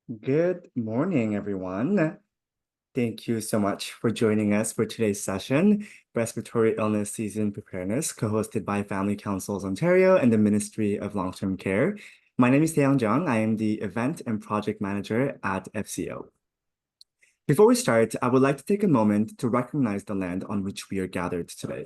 Good morning, everyone. Thank you so much for joining us for today's session, Respiratory Illness Season Preparedness, co-hosted by Family Councils Ontario and the Ministry of Long-Term Care. My name is Taeyang Jung. I am the Event and Project Manager at FCO. Before we start, I would like to take a moment to recognize the land on which we are gathered today.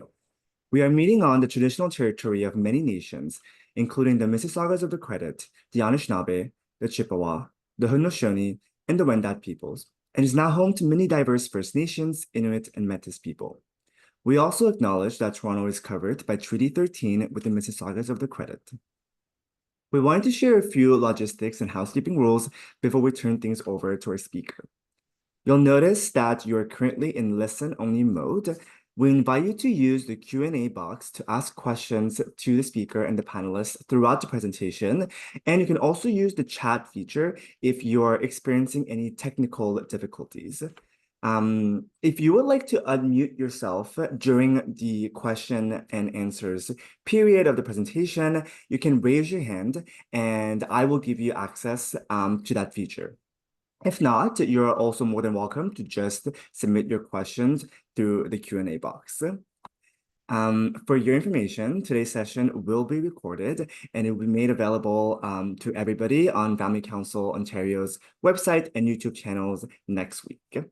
We are meeting on the traditional territory of many nations, including the Mississaugas of the Credit, the Anishinaabe, the Chippewa, the Haudenosaunee, and the Wendat peoples, and is now home to many diverse First Nations, Inuit, and Métis people. We also acknowledge that Toronto is covered by Treaty 13 with the Mississaugas of the Credit. We wanted to share a few logistics and housekeeping rules before we turn things over to our speaker. You'll notice that you're currently in listen-only mode. We invite you to use the Q&A box to ask questions to the speaker and the panelists throughout the presentation. And you can also use the chat feature if you're experiencing any technical difficulties. If you would like to unmute yourself during the question and answers period of the presentation, you can raise your hand and I will give you access to that feature. If not, you're also more than welcome to just submit your questions through the Q&A box. For your information, today's session will be recorded and it will be made available to everybody on Family Council Ontario's website and YouTube channels next week.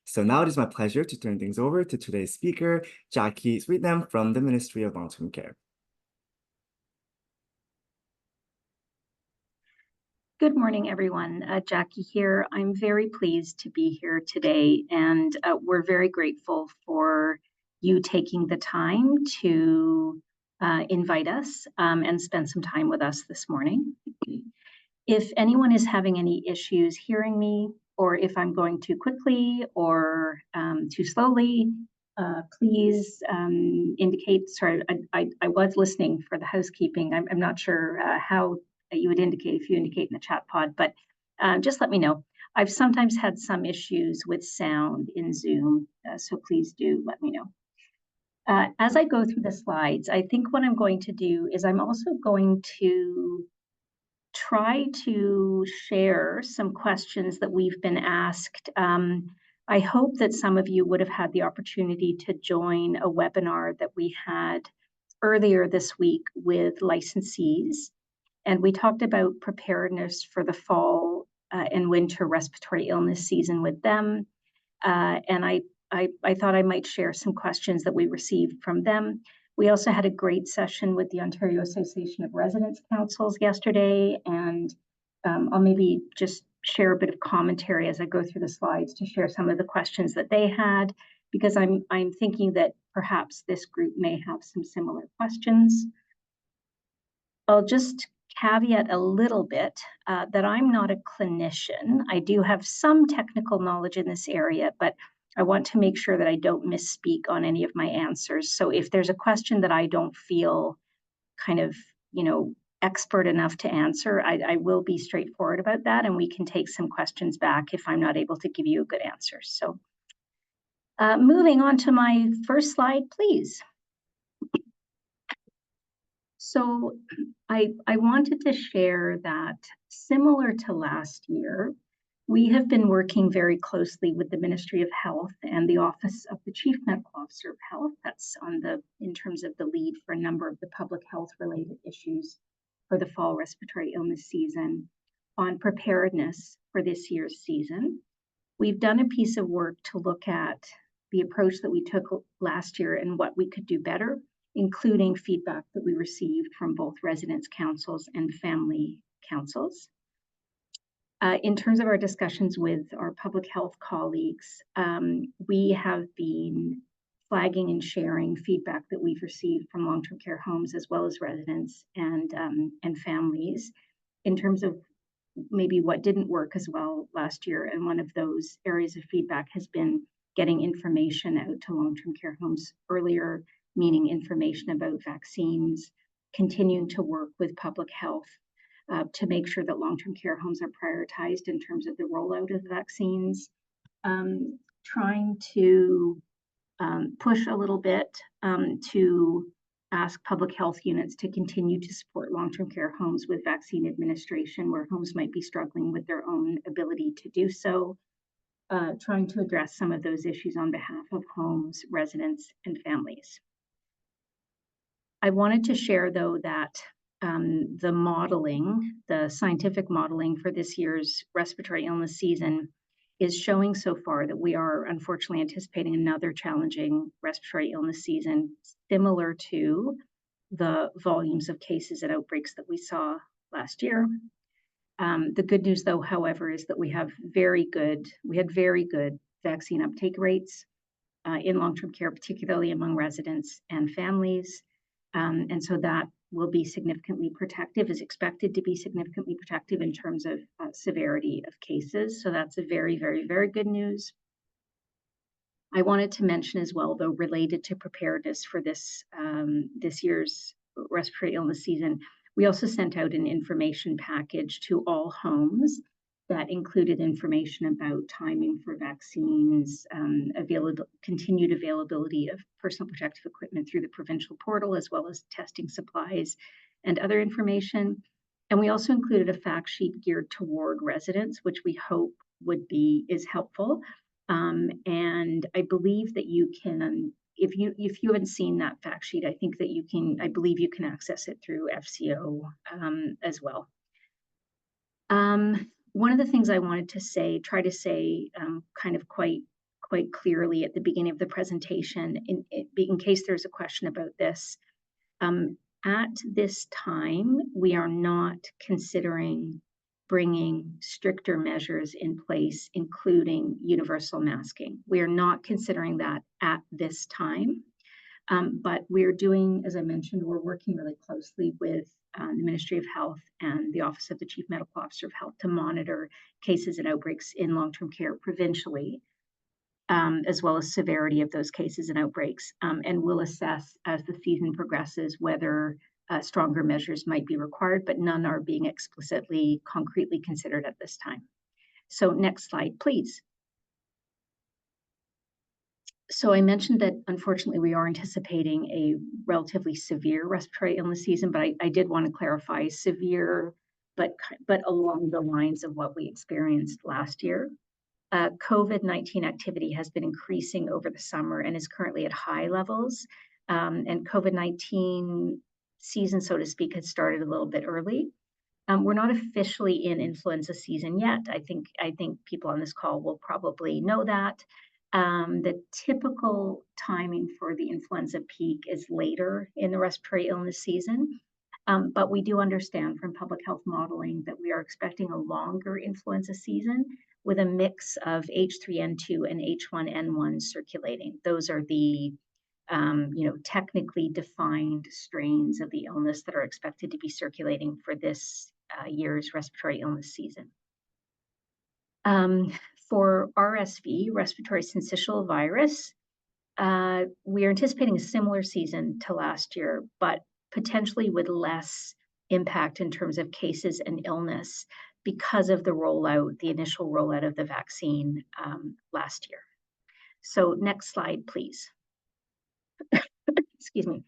So now it is my pleasure to turn things over to today's speaker, Jackie Sweetnam from the Ministry of Long-Term Care. Good morning, everyone. Jackie here. I'm very pleased to be here today, and we're very grateful for you taking the time to invite us and spend some time with us this morning. If anyone is having any issues hearing me, or if I'm going too quickly or too slowly, please indicate. Sorry, I was listening for the housekeeping. I'm not sure how you would indicate if you indicate in the chat pod, but just let me know. I've sometimes had some issues with sound in Zoom, so please do let me know. As I go through the slides, I think what I'm going to do is I'm also going to try to share some questions that we've been asked. I hope that some of you would have had the opportunity to join a webinar that we had earlier this week with licensees. And we talked about preparedness for the fall and winter respiratory illness season with them. And I thought I might share some questions that we received from them. We also had a great session with the Ontario Association of Residents Councils yesterday, and I'll maybe just share a bit of commentary as I go through the slides to share some of the questions that they had, because I'm thinking that perhaps this group may have some similar questions. I'll just caveat a little bit that I'm not a clinician. I do have some technical knowledge in this area, but I want to make sure that I don't misspeak on any of my answers. So if there's a question that I don't feel kind of, expert enough to answer, I will be straightforward about that, and we can take some questions back if I'm not able to give you a good answer. So moving on to my first slide, please. So I wanted to share that similar to last year, we have been working very closely with the Ministry of Health and the Office of the Chief Medical Officer of Health. That's in terms of the lead for a number of the public health related issues for the fall respiratory illness season on preparedness for this year's season. We've done a piece of work to look at the approach that we took last year and what we could do better, including feedback that we received from both residents' councils and family councils. In terms of our discussions with our public health colleagues, we have been flagging and sharing feedback that we've received from long-term care homes as well as residents and families in terms of maybe what didn't work as well last year. And one of those areas of feedback has been getting information out to long-term care homes earlier, meaning information about vaccines, continuing to work with public health to make sure that long-term care homes are prioritized in terms of the rollout of vaccines, trying to push a little bit to ask public health units to continue to support long-term care homes with vaccine administration where homes might be struggling with their own ability to do so, trying to address some of those issues on behalf of homes, residents, and families. I wanted to share, though, that the scientific modeling for this year's respiratory illness season is showing so far that we are unfortunately anticipating another challenging respiratory illness season, similar to the volumes of cases and outbreaks that we saw last year. The good news, though, however, is that we had very good vaccine uptake rates in long-term care, particularly among residents and families. And so that will be significantly protective, is expected to be significantly protective in terms of severity of cases. So that's a very, very, very good news. I wanted to mention as well, though, related to preparedness for this year's respiratory illness season, we also sent out an information package to all homes that included information about timing for vaccines, continued availability of personal protective equipment through the provincial portal, as well as testing supplies and other information. And we also included a fact sheet geared toward residents, which we hope is helpful. And I believe that you can, if you haven't seen that fact sheet, I believe you can access it through FCO as well. One of the things I wanted to try to say kind of quite clearly at the beginning of the presentation, in case there's a question about this, at this time, we are not considering bringing stricter measures in place, including universal masking. We are not considering that at this time. But we're doing, as I mentioned, we're working really closely with the Ministry of Health and the Office of the Chief Medical Officer of Health to monitor cases and outbreaks in long-term care provincially, as well as severity of those cases and outbreaks. And we'll assess as the season progresses whether stronger measures might be required, but none are being explicitly, concretely considered at this time. So next slide, please. So I mentioned that unfortunately we are anticipating a relatively severe respiratory illness season, but I did want to clarify severe, but along the lines of what we experienced last year. COVID-19 activity has been increasing over the summer and is currently at high levels. And COVID-19 season, so to speak, has started a little bit early. We're not officially in influenza season yet. I think people on this call will probably know that. The typical timing for the influenza peak is later in the respiratory illness season. But we do understand from public health modeling that we are expecting a longer influenza season with a mix of H3N2 and H1N1 circulating. Those are the technically defined strains of the illness that are expected to be circulating for this year's respiratory illness season. For RSV, respiratory syncytial virus, we are anticipating a similar season to last year, but potentially with less impact in terms of cases and illness because of the initial rollout of the vaccine last year. So next slide, please. Excuse me.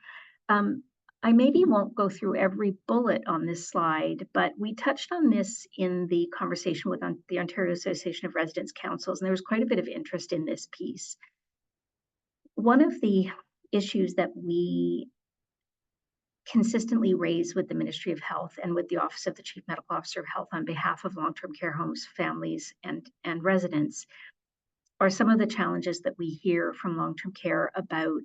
I maybe won't go through every bullet on this slide, but we touched on this in the conversation with the Ontario Association of Residents Councils, and there was quite a bit of interest in this piece. One of the issues that we consistently raise with the Ministry of Health and with the Office of the Chief Medical Officer of Health on behalf of long-term care homes, families, and residents are some of the challenges that we hear from long-term care about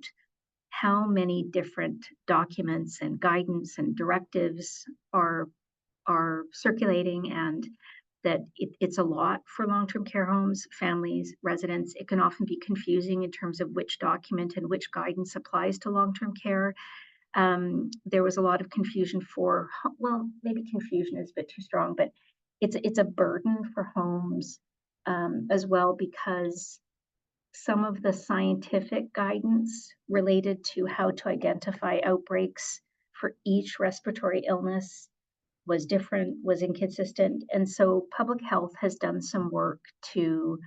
how many different documents and guidance and directives are circulating, and that it's a lot for long-term care homes, families, residents. It can often be confusing in terms of which document and which guidance applies to long-term care. There was a lot of confusion maybe confusion is a bit too strong, but it's a burden for homes as well, because some of the scientific guidance related to how to identify outbreaks for each respiratory illness was different, was inconsistent. And so public health has done some work to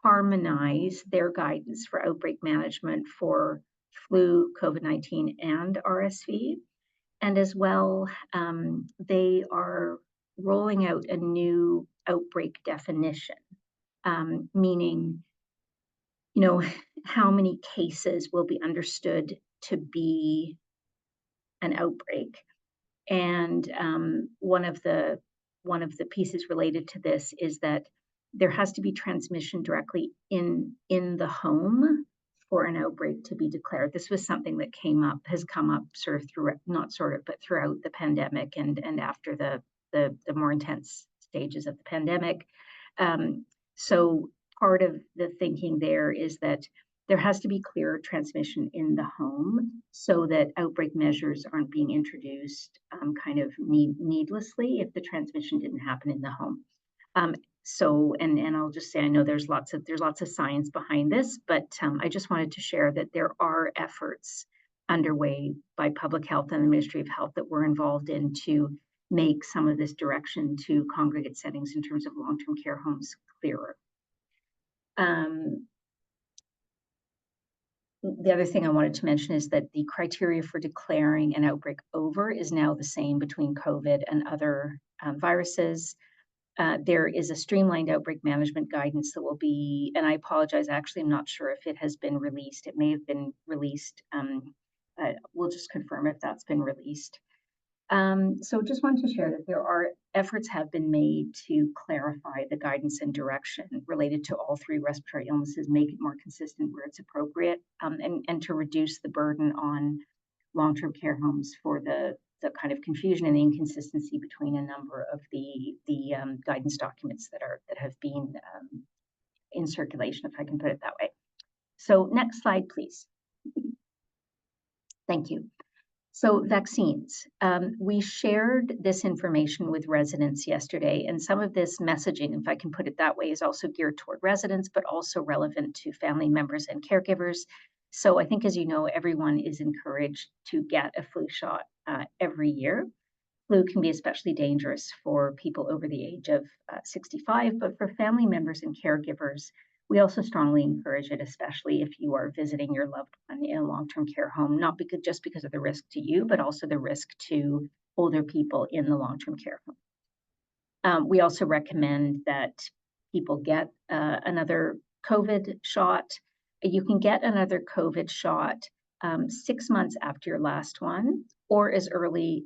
harmonize their guidance for outbreak management for flu, COVID-19, and RSV. And as well, they are rolling out a new outbreak definition, meaning, how many cases will be understood to be an outbreak. And one of the pieces related to this is that there has to be transmission directly in the home for an outbreak to be declared. This was something that has come up sort of but throughout the pandemic and after the more intense stages of the pandemic. So part of the thinking there is that there has to be clear transmission in the home so that outbreak measures aren't being introduced kind of needlessly if the transmission didn't happen in the home. So, and I'll just say, I know there's lots of science behind this, but I just wanted to share that there are efforts underway by Public Health and the Ministry of Health that we're involved in to make some of this direction to congregate settings in terms of long-term care homes clearer. The other thing I wanted to mention is that the criteria for declaring an outbreak over is now the same between COVID and other viruses. There is a streamlined outbreak management guidance that will be, and I apologize, actually, I'm not sure if it has been released. It may have been released. We'll just confirm if that's been released. So just wanted to share that efforts have been made to clarify the guidance and direction related to all three respiratory illnesses, make it more consistent where it's appropriate, and to reduce the burden on long-term care homes for the kind of confusion and the inconsistency between a number of the guidance documents that have been in circulation, if I can put it that way. So next slide, please. Thank you. So vaccines. We shared this information with residents yesterday, and some of this messaging, if I can put it that way, is also geared toward residents, but also relevant to family members and caregivers. So I think, as you know, everyone is encouraged to get a flu shot every year. Flu can be especially dangerous for people over the age of 65, but for family members and caregivers, we also strongly encourage it, especially if you are visiting your loved one in a long-term care home, not just because of the risk to you, but also the risk to older people in the long-term care home. We also recommend that people get another COVID shot. You can get another COVID shot 6 months after your last one, or as early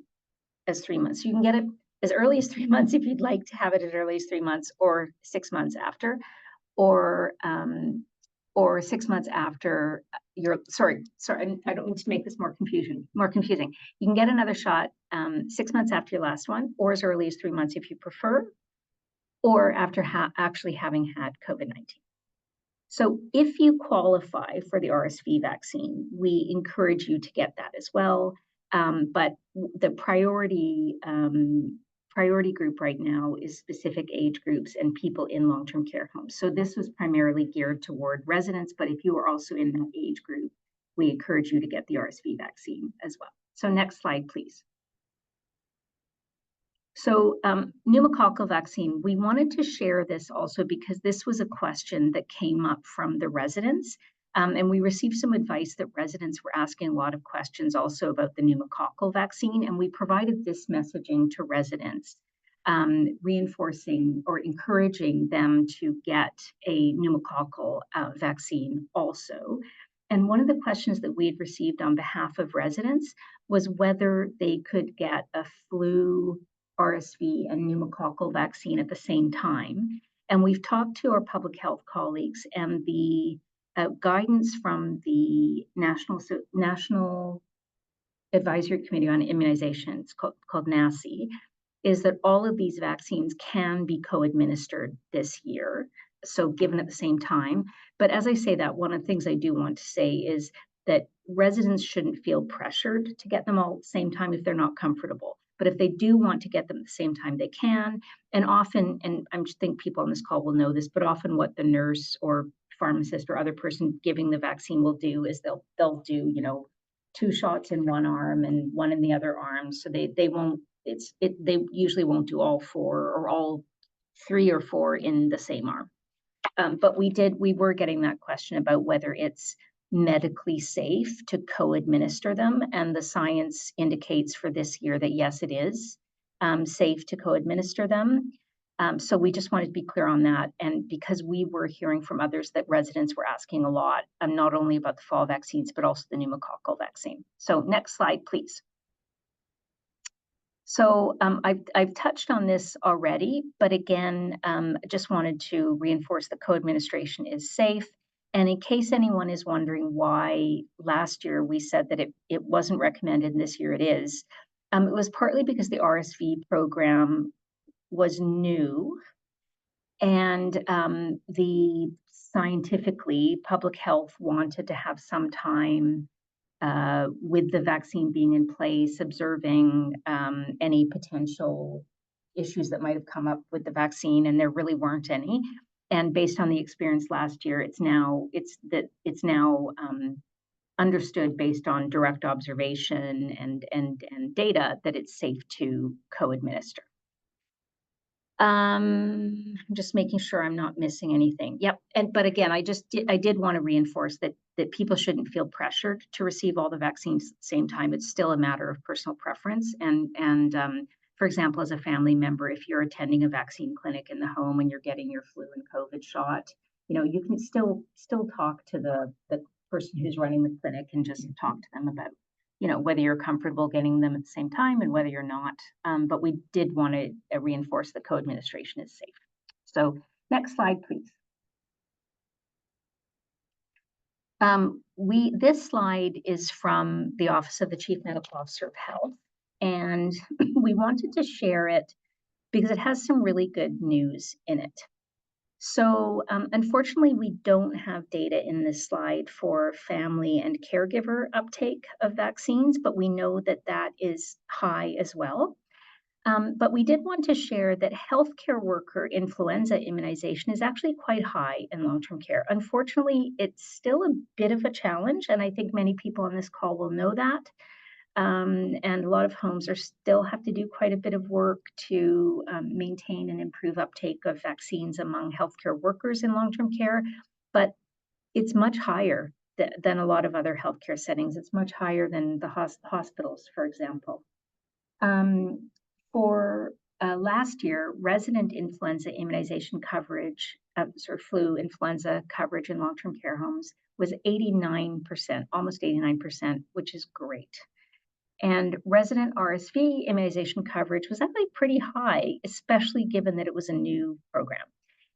as 3 months. You can get it as early as 3 months if you'd like to have it as early as 3 months, or 6 months after. Or 6 months after sorry, I don't mean to make this more confusing. You can get another shot 6 months after your last one, or as early as 3 months if you prefer, or after actually having had COVID-19. So if you qualify for the RSV vaccine, we encourage you to get that as well. But the priority group right now is specific age groups and people in long-term care homes. So this was primarily geared toward residents, but if you are also in that age group, we encourage you to get the RSV vaccine as well. So next slide, please. So pneumococcal vaccine, we wanted to share this also because this was a question that came up from the residents. And we received some advice that residents were asking a lot of questions also about the pneumococcal vaccine. And we provided this messaging to residents, reinforcing or encouraging them to get a pneumococcal vaccine also. And one of the questions that we had received on behalf of residents was whether they could get a flu, RSV, and pneumococcal vaccine at the same time. And we've talked to our public health colleagues, and the guidance from the National Advisory Committee on Immunizations, called NACI, is that all of these vaccines can be co-administered this year, so given at the same time. But as I say that, one of the things I do want to say is that residents shouldn't feel pressured to get them all at the same time if they're not comfortable. But if they do want to get them at the same time, they can. And often, and I think people on this call will know this, but often what the nurse or pharmacist or other person giving the vaccine will do is they'll do 2 shots in one arm and 1 in the other arm. So they usually won't do all 4 or all 3 or 4 in the same arm. But we were getting that question about whether it's medically safe to co-administer them. And the science indicates for this year that yes, it is safe to co-administer them. So we just wanted to be clear on that. And because we were hearing from others that residents were asking a lot, not only about the fall vaccines, but also the pneumococcal vaccine. So next slide, please. So I've touched on this already, but again, just wanted to reinforce that co-administration is safe. And in case anyone is wondering why last year we said that it wasn't recommended and this year it is, it was partly because the RSV program was new and the scientifically public health wanted to have some time with the vaccine being in place, observing any potential issues that might have come up with the vaccine, and there really weren't any. And based on the experience last year, it's now understood based on direct observation and data that it's safe to co-administer. Just making sure I'm not missing anything. Yep. But again, I did want to reinforce that people shouldn't feel pressured to receive all the vaccines at the same time. It's still a matter of personal preference. And for example, as a family member, if you're attending a vaccine clinic in the home and you're getting your flu and COVID shot, you can still talk to the person who's running the clinic and just talk to them about whether you're comfortable getting them at the same time and whether you're not. But we did want to reinforce that co-administration is safe. So next slide, please. This slide is from the Office of the Chief Medical Officer of Health, and we wanted to share it because it has some really good news in it. So unfortunately, we don't have data in this slide for family and caregiver uptake of vaccines, but we know that that is high as well. But we did want to share that healthcare worker influenza immunization is actually quite high in long-term care. Unfortunately, it's still a bit of a challenge, and I think many people on this call will know that. And a lot of homes still have to do quite a bit of work to maintain and improve uptake of vaccines among healthcare workers in long-term care, but it's much higher than a lot of other healthcare settings. It's much higher than the hospitals, for example. For last year, resident influenza immunization coverage, flu influenza coverage in long-term care homes was 89%, almost 89%, which is great. And resident RSV immunization coverage was actually pretty high, especially given that it was a new program.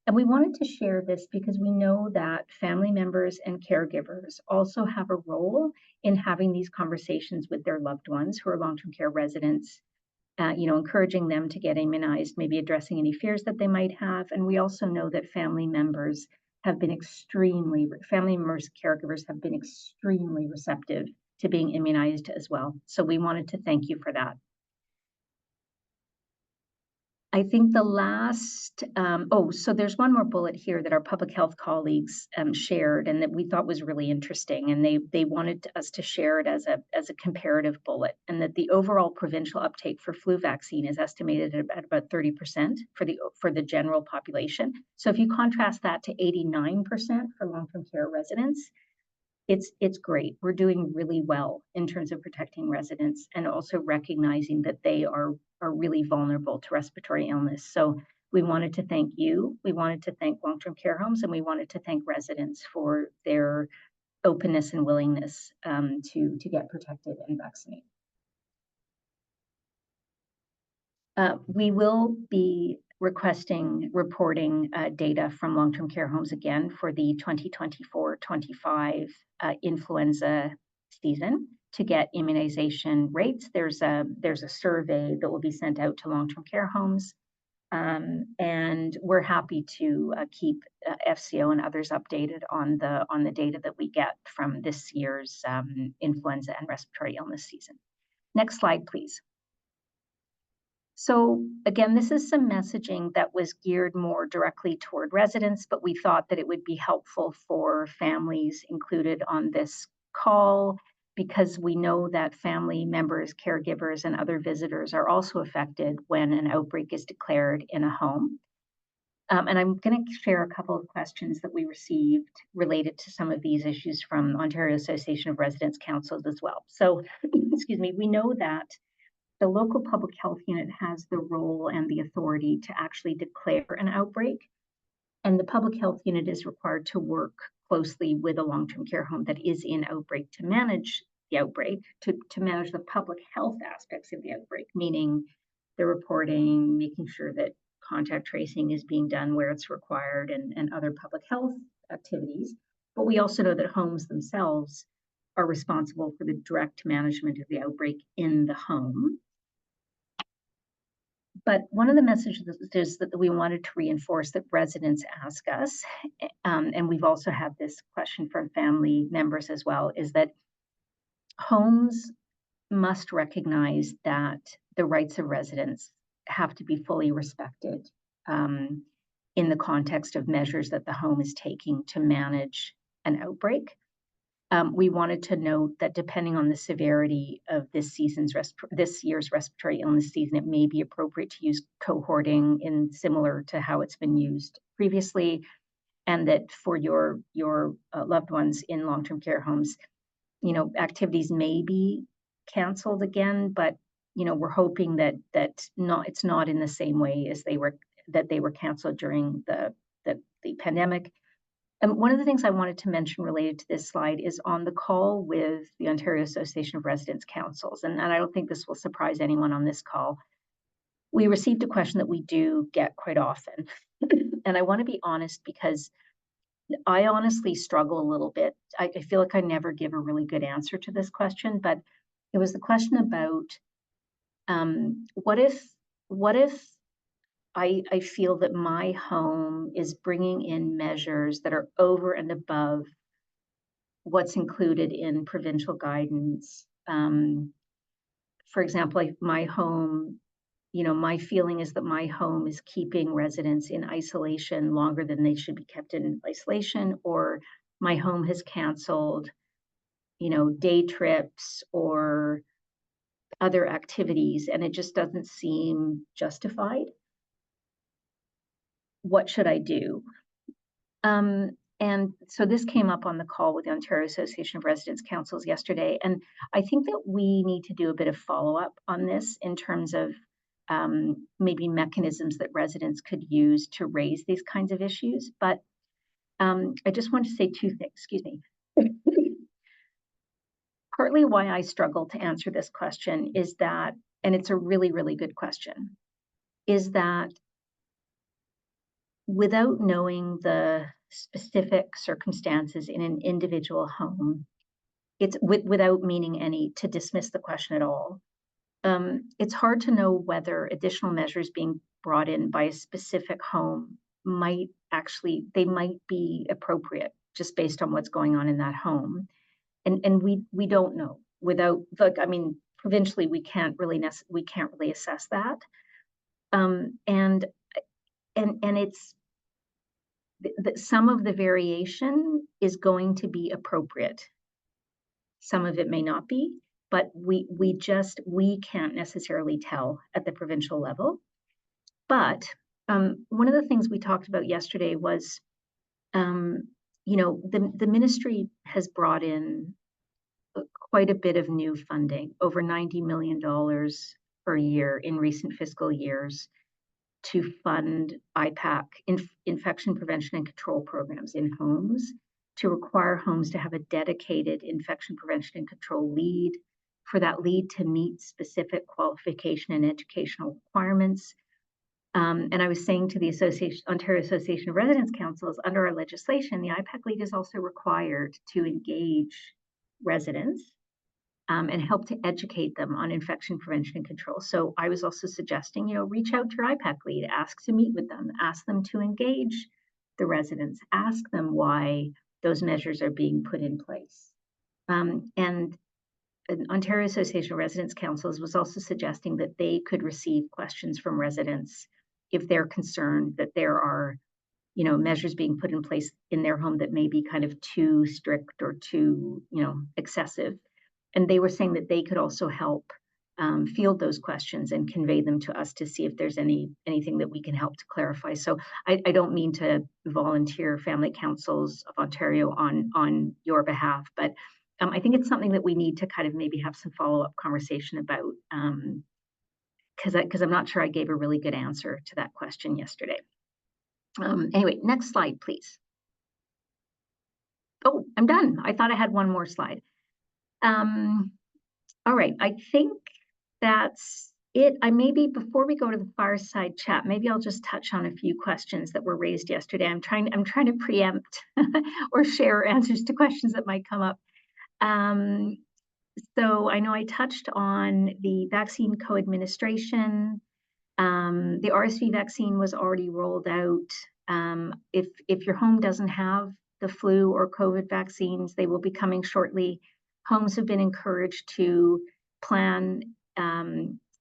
And we wanted to share this because we know that family members and caregivers also have a role in having these conversations with their loved ones who are long-term care residents, encouraging them to get immunized, maybe addressing any fears that they might have. And we also know that family members, caregivers have been extremely receptive to being immunized as well. So we wanted to thank you for that. I think the last, so there's one more bullet here that our public health colleagues shared and that we thought was really interesting. And they wanted us to share it as a comparative bullet, and that the overall provincial uptake for flu vaccine is estimated at about 30% for the general population. So if you contrast that to 89% for long-term care residents, it's great. We're doing really well in terms of protecting residents and also recognizing that they are really vulnerable to respiratory illness. So we wanted to thank you. We wanted to thank long-term care homes, and we wanted to thank residents for their openness and willingness to get protected and vaccinated. We will be reporting data from long-term care homes again for the 2024-25 influenza season to get immunization rates. There's a survey that will be sent out to long-term care homes, and we're happy to keep FCO and others updated on the data that we get from this year's influenza and respiratory illness season. Next slide, please. So again, this is some messaging that was geared more directly toward residents, but we thought that it would be helpful for families included on this call because we know that family members, caregivers, and other visitors are also affected when an outbreak is declared in a home. And I'm going to share a couple of questions that we received related to some of these issues from Ontario Association of Residents Councils as well. So, excuse me, we know that the local public health unit has the role and the authority to actually declare an outbreak. And the public health unit is required to work closely with a long-term care home that is in outbreak to manage the outbreak, to manage the public health aspects of the outbreak, meaning the reporting, making sure that contact tracing is being done where it's required, and other public health activities. But we also know that homes themselves are responsible for the direct management of the outbreak in the home. But one of the messages that we wanted to reinforce that residents ask us, and we've also had this question from family members as well, is that homes must recognize that the rights of residents have to be fully respected in the context of measures that the home is taking to manage an outbreak. We wanted to note that depending on the severity of this year's respiratory illness season, it may be appropriate to use cohorting in similar to how it's been used previously, and that for your loved ones in long-term care homes, activities may be canceled again, but we're hoping that it's not in the same way as they were canceled during the pandemic. And one of the things I wanted to mention related to this slide is on the call with the Ontario Association of Residents Councils, and I don't think this will surprise anyone on this call. We received a question that we do get quite often, and I want to be honest because I honestly struggle a little bit. I feel like I never give a really good answer to this question, but it was the question about what if I feel that my home is bringing in measures that are over and above what's included in provincial guidance. For example, like my home, my feeling is that my home is keeping residents in isolation longer than they should be kept in isolation, or my home has canceled, day trips or other activities, and it just doesn't seem justified. What should I do? And so this came up on the call with the Ontario Association of Residents Councils yesterday, and I think that we need to do a bit of follow-up on this in terms of maybe mechanisms that residents could use to raise these kinds of issues. But I just want to say two things, excuse me. Partly why I struggle to answer this question is that, and it's a really, really good question, is that without knowing the specific circumstances in an individual home, it's without meaning any to dismiss the question at all. It's hard to know whether additional measures being brought in by a specific home might be appropriate just based on what's going on in that home. And we don't know provincially we can't really assess that. And it's some of the variation is going to be appropriate. Some of it may not be, but we can't necessarily tell at the provincial level. But one of the things we talked about yesterday was, the ministry has brought in quite a bit of new funding, over $90 million per year in recent fiscal years, to fund IPAC, infection prevention and control programs in homes, to require homes to have a dedicated infection prevention and control lead, for that lead to meet specific qualification and educational requirements. And I was saying to the Ontario Association of Residents Councils, under our legislation, the IPAC lead is also required to engage residents and help to educate them on infection prevention and control. So I was also suggesting, reach out to your IPAC lead, ask to meet with them, ask them to engage the residents, ask them why those measures are being put in place. And Ontario Association of Residents Councils was also suggesting that they could receive questions from residents if they're concerned that there are measures being put in place in their home that may be kind of too strict or too excessive. And they were saying that they could also help field those questions and convey them to us to see if there's anything that we can help to clarify. So I don't mean to volunteer Family Councils of Ontario on your behalf, but I think it's something that we need to kind of maybe have some follow-up conversation about, because I'm not sure I gave a really good answer to that question yesterday. Anyway, next slide, please. Oh, I'm done. I thought I had one more slide. All right, I think that's it. Maybe before we go to the fireside chat, maybe I'll just touch on a few questions that were raised yesterday. I'm trying to preempt or share answers to questions that might come up. So I know I touched on the vaccine co-administration. The RSV vaccine was already rolled out. If your home doesn't have the flu or COVID vaccines, they will be coming shortly. Homes have been encouraged to plan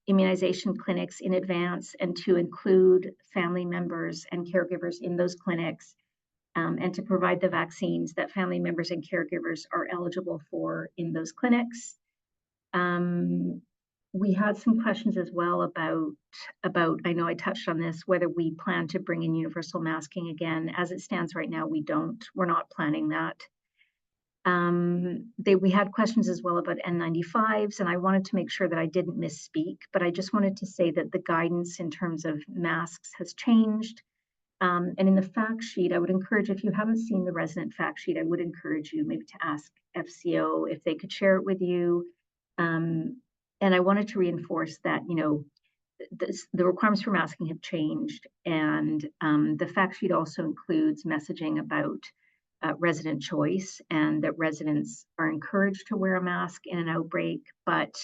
immunization clinics in advance and to include family members and caregivers in those clinics, and to provide the vaccines that family members and caregivers are eligible for in those clinics. We had some questions as well about, I know I touched on this, whether we plan to bring in universal masking again. As it stands right now, we're not planning that. We had questions as well about N95s, and I wanted to make sure that I didn't misspeak, but I just wanted to say that the guidance in terms of masks has changed. And in the fact sheet, I would encourage, if you haven't seen the resident fact sheet, I would encourage you maybe to ask FCO if they could share it with you. And I wanted to reinforce that, the requirements for masking have changed, and the fact sheet also includes messaging about resident choice, and that residents are encouraged to wear a mask in an outbreak, but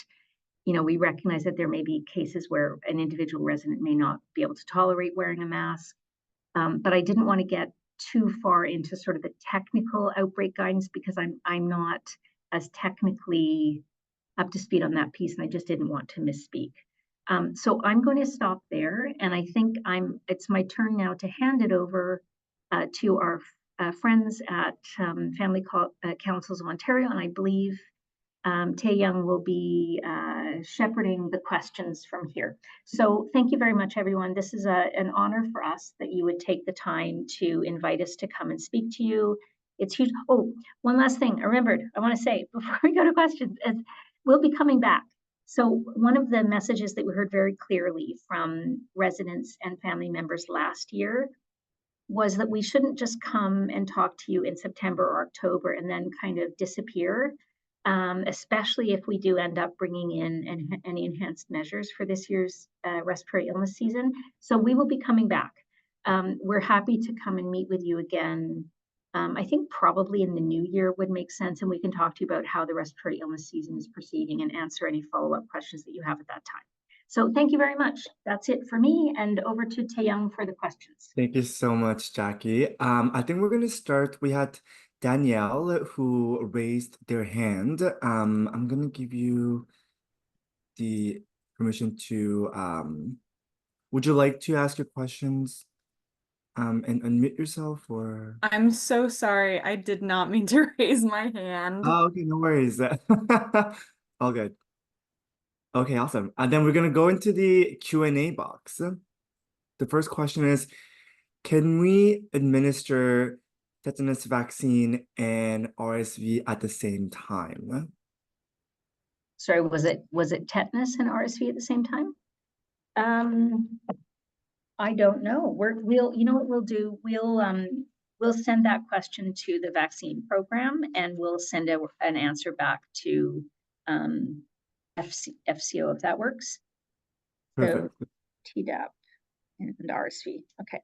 we recognize that there may be cases where an individual resident may not be able to tolerate wearing a mask. But I didn't want to get too far into sort of the technical outbreak guidance, because I'm not as technically up to speed on that piece, and I just didn't want to misspeak. So I'm going to stop there, and I think it's my turn now to hand it over to our friends at Family Councils of Ontario, and I believe Tae Young will be shepherding the questions from here. So thank you very much, everyone. This is an honor for us that you would take the time to invite us to come and speak to you. It's huge. Oh, one last thing I remembered I want to say before we go to questions is we'll be coming back. So one of the messages that we heard very clearly from residents and family members last year was that we shouldn't just come and talk to you in September or October and then kind of disappear, especially if we do end up bringing in any enhanced measures for this year's respiratory illness season. So we will be coming back. We're happy to come and meet with you again. I think probably in the new year would make sense, and we can talk to you about how the respiratory illness season is proceeding and answer any follow-up questions that you have at that time. So thank you very much. That's it for me, and over to Tae Young for the questions. Thank you so much, Jackie. I think we're going to start. We had Danielle who raised their hand. I'm going to give you the permission to, would you like to ask your questions and unmute yourself, or? I'm so sorry. I did not mean to raise my hand. Oh, okay, no worries. All good. Okay, awesome. And then we're going to go into the Q&A box. The first question is, can we administer tetanus vaccine and RSV at the same time? Sorry, was it tetanus and RSV at the same time? I don't know. You know what we'll do? We'll send that question to the vaccine program, and we'll send an answer back to FCO if that works. Perfect. So Tdap and RSV. Okay.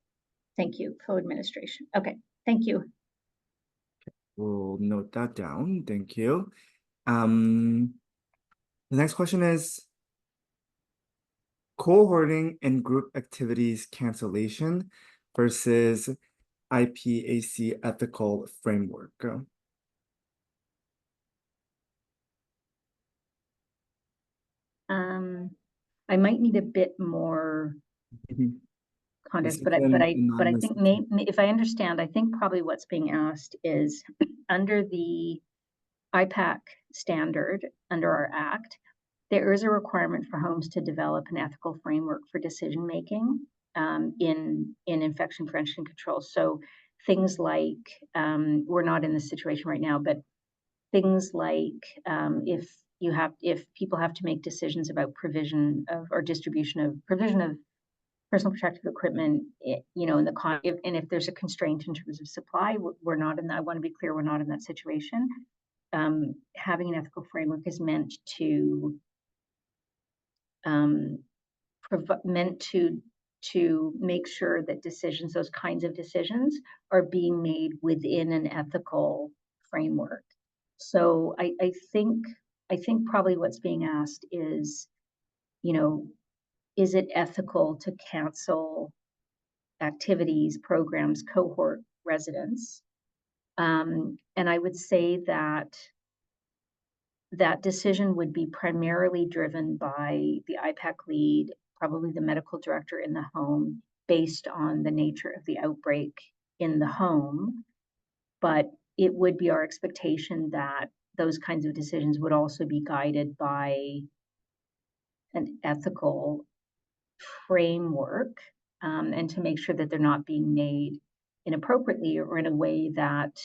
Thank you. Co-administration. Okay. Thank you. We'll note that down. Thank you. The next question is cohorting and group activities cancellation versus IPAC ethical framework. I might need a bit more context, but I think if I understand, I think probably what's being asked is under the IPAC standard, under our act, there is a requirement for homes to develop an ethical framework for decision making in infection prevention and control. So things like we're not in this situation right now, but things like if people have to make decisions about provision of or provision of personal protective equipment, you know, if there's a constraint in terms of supply, we're not in that. I want to be clear, we're not in that situation. Having an ethical framework is meant to make sure that decisions, those kinds of decisions, are being made within an ethical framework. So I think probably what's being asked is, you know, is it ethical to cancel activities, programs, cohort residents? And I would say that that decision would be primarily driven by the IPAC lead, probably the medical director in the home, based on the nature of the outbreak in the home. But it would be our expectation that those kinds of decisions would also be guided by an ethical framework, and to make sure that they're not being made inappropriately or in a way that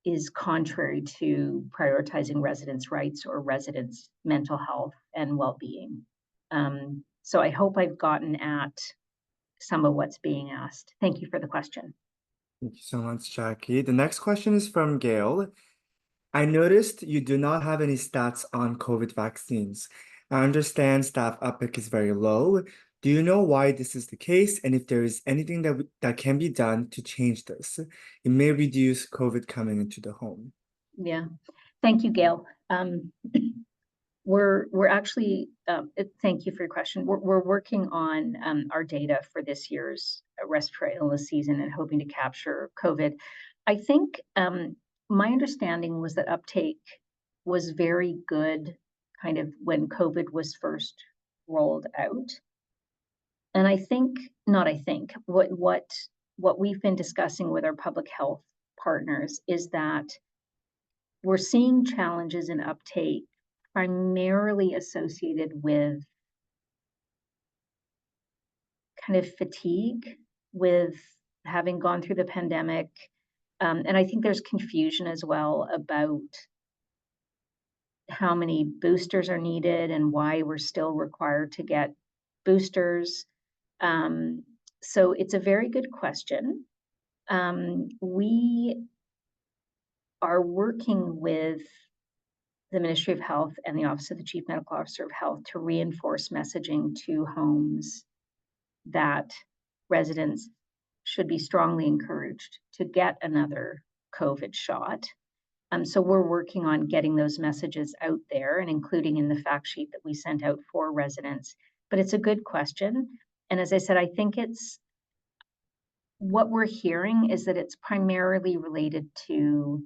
is contrary to prioritizing residents' rights or residents' mental health and well-being. So I hope I've gotten at some of what's being asked. Thank you for the question. Thank you so much, Jackie. The next question is from Gail. I noticed you do not have any stats on COVID vaccines. I understand staff uptake is very low. Do you know why this is the case, and if there is anything that can be done to change this? It may reduce COVID coming into the home. Yeah, thank you, Gail. We're actually, thank you for your question. We're working on our data for this year's respiratory illness season and hoping to capture COVID. I think my understanding was that uptake was very good kind of when COVID was first rolled out. And what we've been discussing with our public health partners is that we're seeing challenges in uptake primarily associated with kind of fatigue with having gone through the pandemic. And I think there's confusion as well about how many boosters are needed and why we're still required to get boosters. So it's a very good question. We are working with the Ministry of Health and the Office of the Chief Medical Officer of Health to reinforce messaging to homes that residents should be strongly encouraged to get another COVID shot. So we're working on getting those messages out there and including in the fact sheet that we sent out for residents. But it's a good question. And as I said, I think what we're hearing is that it's primarily related to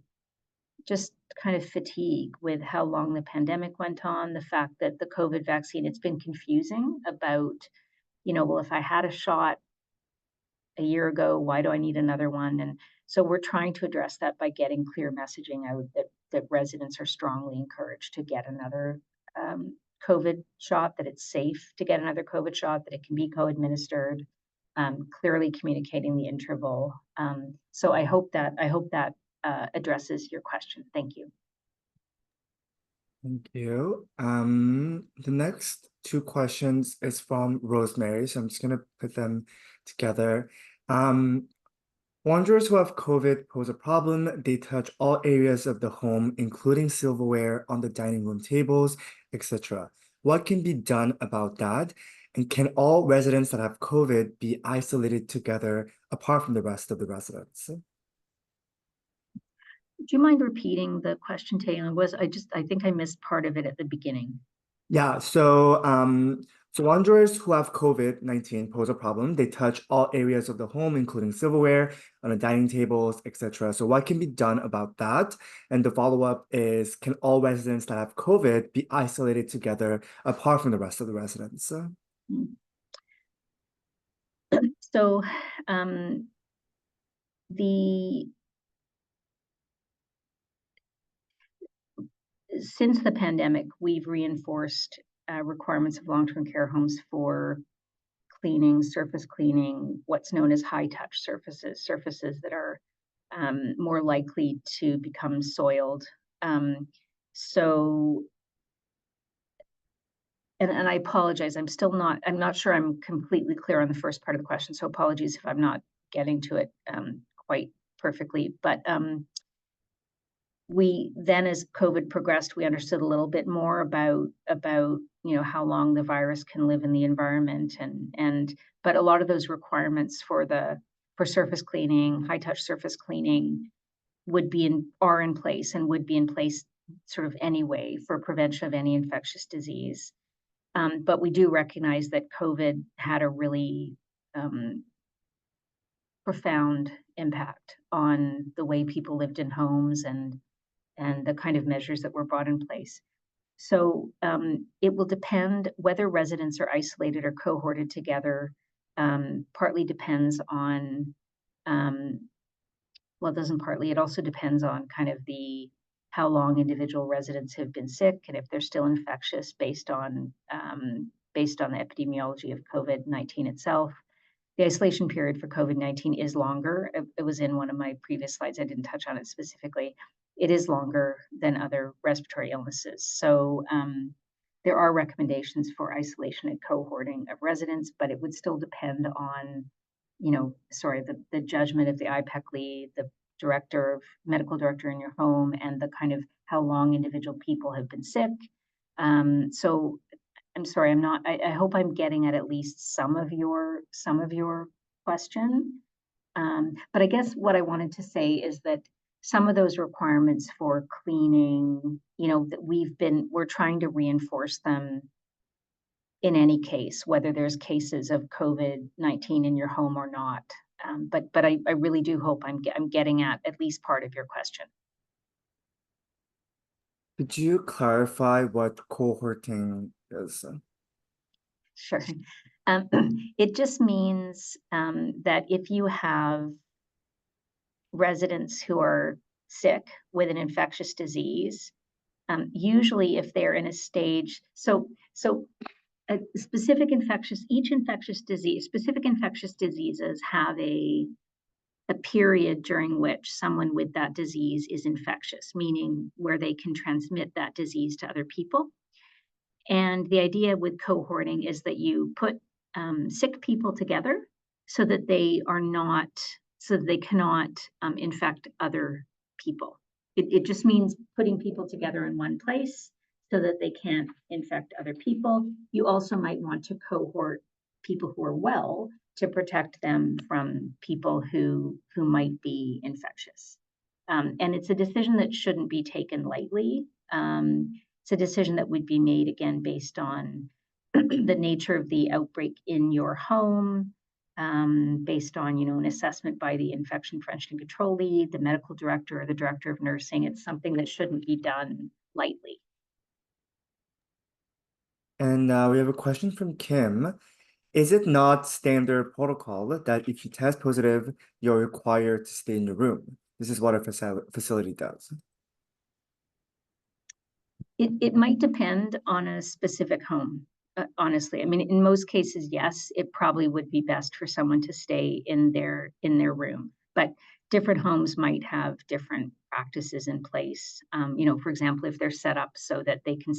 just kind of fatigue with how long the pandemic went on, the fact that the COVID vaccine, it's been confusing about, you know, well, if I had a shot a year ago, why do I need another one? And so we're trying to address that by getting clear messaging out that residents are strongly encouraged to get another COVID shot, that it's safe to get another COVID shot, that it can be co-administered, clearly communicating the interval. So I hope that addresses your question. Thank you. Thank you. The next two questions is from Rosemary, so I'm just gonna put them together. Wanderers who have COVID pose a problem. They touch all areas of the home, including silverware on the dining room tables, etc. What can be done about that? And can all residents that have COVID be isolated together apart from the rest of the residents? Do you mind repeating the question, Taylor? I think I missed part of it at the beginning. Yeah, so wanderers who have COVID-19 pose a problem. They touch all areas of the home, including silverware, on the dining tables, etc. So what can be done about that? And the follow-up is, can all residents that have COVID be isolated together apart from the rest of the residents? So since the pandemic, we've reinforced requirements of long-term care homes for cleaning, surface cleaning, what's known as high-touch surfaces that are more likely to become soiled. So, and I apologize, I'm not sure I'm completely clear on the first part of the question, so apologies if I'm not getting to it quite perfectly. But we then, as COVID progressed, we understood a little bit more about how long the virus can live in the environment, but a lot of those requirements for surface cleaning, high touch surface cleaning are in place and would be in place sort of anyway for prevention of any infectious disease. But we do recognize that COVID had a really profound impact on the way people lived in homes and the kind of measures that were brought in place. So it will depend whether residents are isolated or cohorted together. Partly depends on, well, it doesn't partly, it also depends on kind of how long individual residents have been sick and if they're still infectious based on the epidemiology of COVID-19 itself. The isolation period for COVID-19 is longer. It was in one of my previous slides. I didn't touch on it specifically. It is longer than other respiratory illnesses. So there are recommendations for isolation and cohorting of residents, but it would still depend on, the judgment of the IPEC lead, the medical director in your home, and the kind of how long individual people have been sick. So I'm sorry, I hope I'm getting at least some of your question. But I guess what I wanted to say is that some of those requirements for cleaning, that we're trying to reinforce them in any case, whether there's cases of COVID-19 in your home or not. But I really do hope I'm getting at least part of your question. Could you clarify what cohorting is? Sure. It just means that if you have residents who are sick with an infectious disease, usually if they're in a stage, so a specific specific infectious diseases have a period during which someone with that disease is infectious, meaning where they can transmit that disease to other people. And the idea with cohorting is that you put sick people together so that they cannot infect other people. It just means putting people together in one place so that they can't infect other people. You also might want to cohort people who are well to protect them from people who might be infectious. And it's a decision that shouldn't be taken lightly. It's a decision that would be made, again, based on the nature of the outbreak in your home, based on, an assessment by the infection prevention and control lead, the medical director, or the director of nursing. It's something that shouldn't be done lightly. And we have a question from Kim. Is it not standard protocol that if you test positive, you're required to stay in your room? This is what a facility does. It might depend on a specific home, honestly. I mean, in most cases, yes, it probably would be best for someone to stay in their room. But different homes might have different practices in place. For example, if they're set up so that they can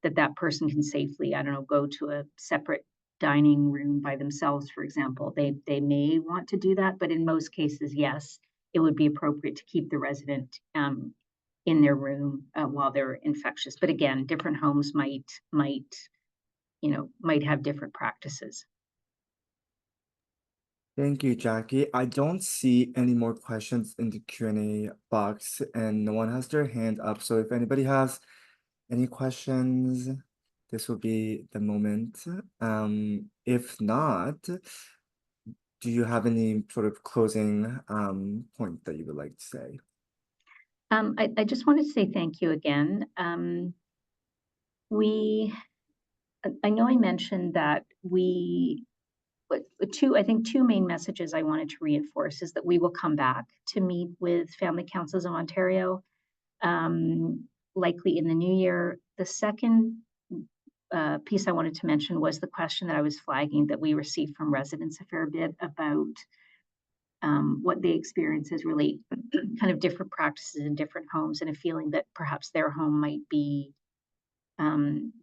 that person can safely, I don't know, go to a separate dining room by themselves, for example, they may want to do that. But in most cases, yes, it would be appropriate to keep the resident in their room while they're infectious. But again, different homes might have different practices. Thank you, Jackie. I don't see any more questions in the Q&A box, and no one has their hand up. So if anybody has any questions, this will be the moment. If not, do you have any sort of closing point that you would like to say? I just wanted to say thank you again. I know I mentioned that I think two main messages I wanted to reinforce is that we will come back to meet with Family Councils of Ontario. likely in the new year. The second piece I wanted to mention was the question that I was flagging that we received from residents a fair bit about what they experience as really kind of different practices in different homes, and a feeling that perhaps their home might be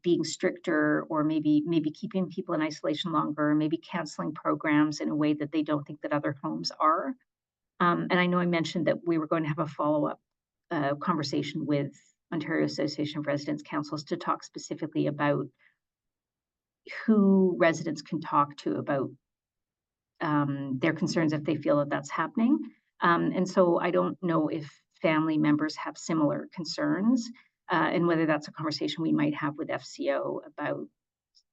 being stricter, or maybe keeping people in isolation longer, maybe canceling programs in a way that they don't think that other homes are. And I know I mentioned that we were going to have a follow-up conversation with Ontario Association of Residents Councils to talk specifically about who residents can talk to about their concerns if they feel that that's happening. And so I don't know if family members have similar concerns, and whether that's a conversation we might have with FCO about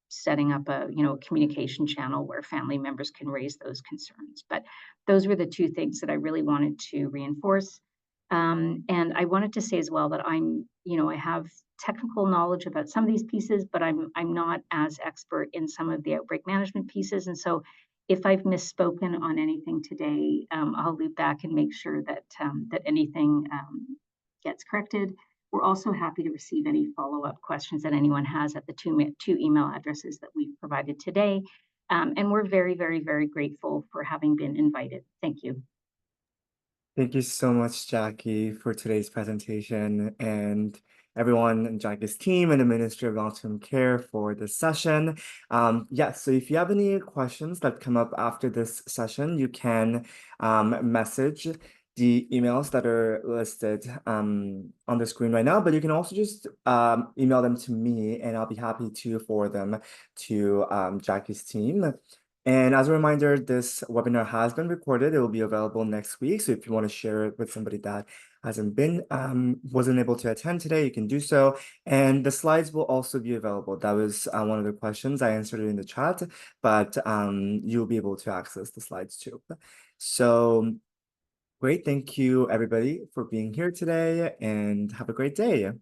setting up a communication channel where family members can raise those concerns. But those were the two things that I really wanted to reinforce. And I wanted to say as well that I have technical knowledge about some of these pieces, but I'm not as expert in some of the outbreak management pieces. And so if I've misspoken on anything today, I'll loop back and make sure that anything gets corrected. We're also happy to receive any follow-up questions that anyone has at the two email addresses that we've provided today. And we're very, very, very grateful for having been invited. Thank you. Thank you so much, Jackie, for today's presentation, and everyone in Jackie's team and the Ministry of Long-Term Care for this session. So if you have any questions that come up after this session, you can message the emails that are listed on the screen right now, but you can also just email them to me, and I'll be happy to forward them to Jackie's team. And as a reminder, this webinar has been recorded. It will be available next week. So if you want to share it with somebody that wasn't able to attend today, you can do so. And the slides will also be available. That was one of the questions. I answered it in the chat, but you'll be able to access the slides too. So great. Thank you, everybody, for being here today, and have a great day.